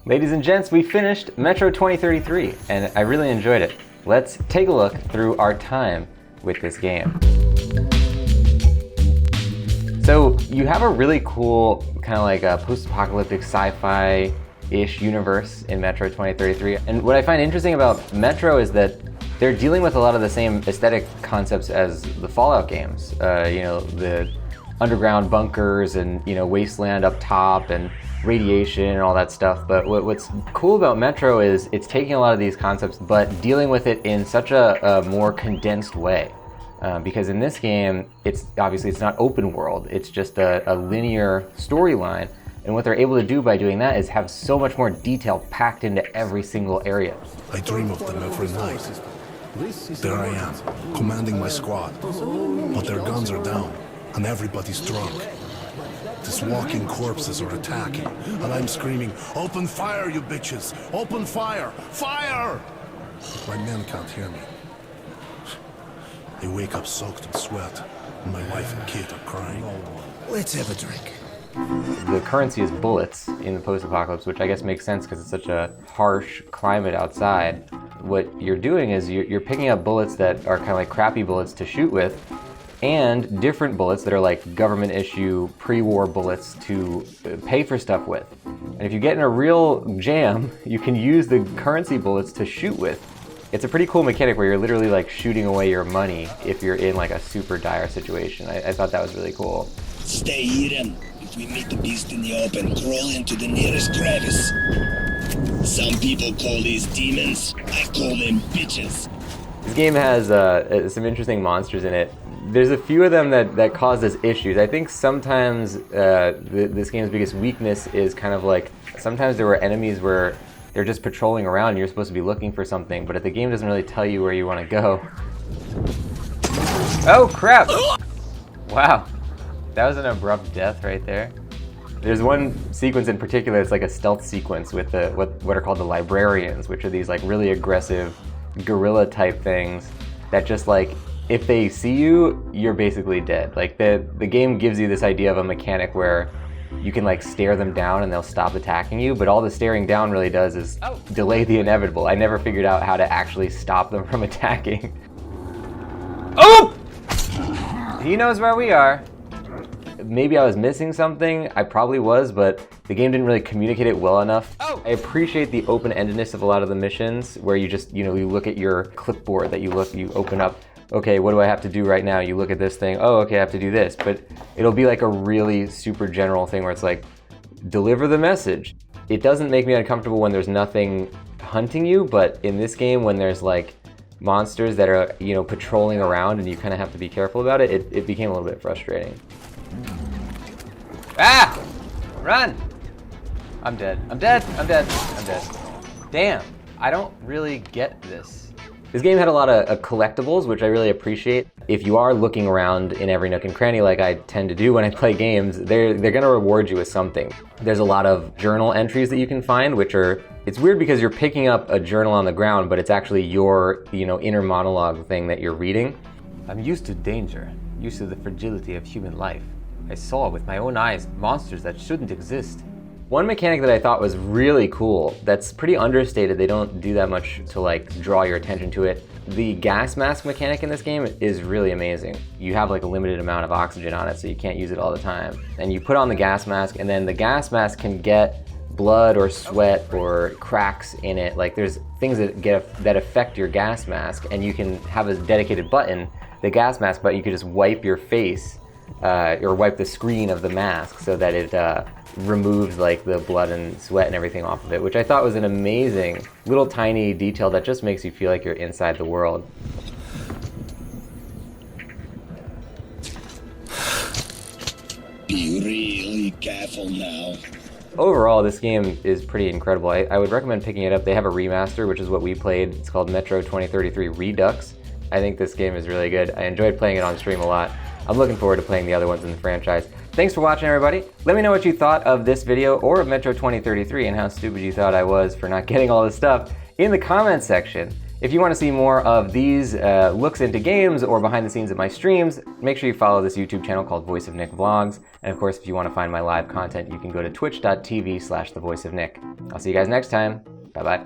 Ladies and gents, we finished Metro 2033, and I really enjoyed it. Let's take a look through our time with this game. So you have a really cool kind of like a post-apocalyptic sci-fi-ish universe in Metro 2033. And what I find interesting about Metro is that they're dealing with a lot of the same aesthetic concepts as the Fallout games. The underground bunkers and wasteland up top and radiation and all that stuff. But what's cool about Metro is it's taking a lot of these concepts but dealing with it in such a more condensed way. Because in this game, it's not open world, it's just a linear storyline. And what they're able to do by doing that is have so much more detail packed into every single area. I dream of them every night. There I am, commanding my squad. But their guns are down, and everybody's drunk. These walking corpses are attacking, and I'm screaming, "Open fire, you bitches! Open fire! Fire!" But my men can't hear me. They wake up soaked in sweat, and my wife and kid are crying. Let's have a drink. The currency is bullets in the post-apocalypse, which I guess makes sense because it's such a harsh climate outside. What you're doing is you're picking up bullets that are kind of like crappy bullets to shoot with, and different bullets that are like government issue pre-war bullets to pay for stuff with. And if you get in a real jam, you can use the currency bullets to shoot with. It's a pretty cool mechanic where you're literally like shooting away your money if you're in like a super dire situation. I thought that was really cool. Stay hidden. If we meet the beast in the open, crawl into the nearest crevice. Some people call these demons, I call them bitches. This game has some interesting monsters in it. There's a few of them that cause us issues. I think sometimes this game's biggest weakness is kind of like, sometimes there were enemies where they're just patrolling around and you're supposed to be looking for something, but the game doesn't really tell you where you want to go. Oh crap! Wow, that was an abrupt death right there. There's one sequence in particular, it's like a stealth sequence with what are called the librarians, which are these like really aggressive guerrilla type things that just like, if they see you, you're basically dead. Like the game gives you this idea of a mechanic where you can like stare them down and they'll stop attacking you, but all the staring down really does is delay the inevitable. I never figured out how to actually stop them from attacking. Oh! He knows where we are. Maybe I was missing something, I probably was, but the game didn't really communicate it well enough. I appreciate the open-endedness of a lot of the missions where you just, you look at your clipboard that you open up. Okay, what do I have to do right now? You look at this thing, oh, okay, I have to do this. But it'll be like a really super general thing where it's like, deliver the message. It doesn't make me uncomfortable when there's nothing hunting you, but in this game, when there's like monsters that are, patrolling around and you kind of have to be careful about it, it became a little bit frustrating. Ah! Run! I'm dead. I'm dead. I'm dead. I'm dead. Damn, I don't really get this. This game had a lot of collectibles, which I really appreciate. If you are looking around in every nook and cranny like I tend to do when I play games, they're gonna reward you with something. There's a lot of journal entries that you can find, which are, it's weird because you're picking up a journal on the ground, but it's actually your, inner monologue thing that you're reading. I'm used to danger, used to the fragility of human life. I saw with my own eyes monsters that shouldn't exist. One mechanic that I thought was really cool, that's pretty understated, they don't do that much to like draw your attention to it. The gas mask mechanic in this game is really amazing. You have like a limited amount of oxygen on it, so you can't use it all the time. And you put on the gas mask, and then the gas mask can get blood or sweat or cracks in it. Like there's things that affect your gas mask, and you can have a dedicated button, the gas mask button, you can just wipe your face or wipe the screen of the mask so that it removes like the blood and sweat and everything off of it, which I thought was an amazing little tiny detail that just makes you feel like you're inside the world. Be really careful now. Overall, this game is pretty incredible. I would recommend picking it up. They have a remaster, which is what we played. It's called Metro 2033 Redux. I think this game is really good. I enjoyed playing it on stream a lot. I'm looking forward to playing the other ones in the franchise. Thanks for watching, everybody. Let me know what you thought of this video or of Metro 2033 and how stupid you thought I was for not getting all this stuff in the comments section. If you want to see more of these looks into games or behind the scenes of my streams, make sure you follow this YouTube channel called Voice of Nick Vlogs. And of course, if you want to find my live content, you can go to twitch.tv/thevoiceofnick. I'll see you guys next time. Bye-bye.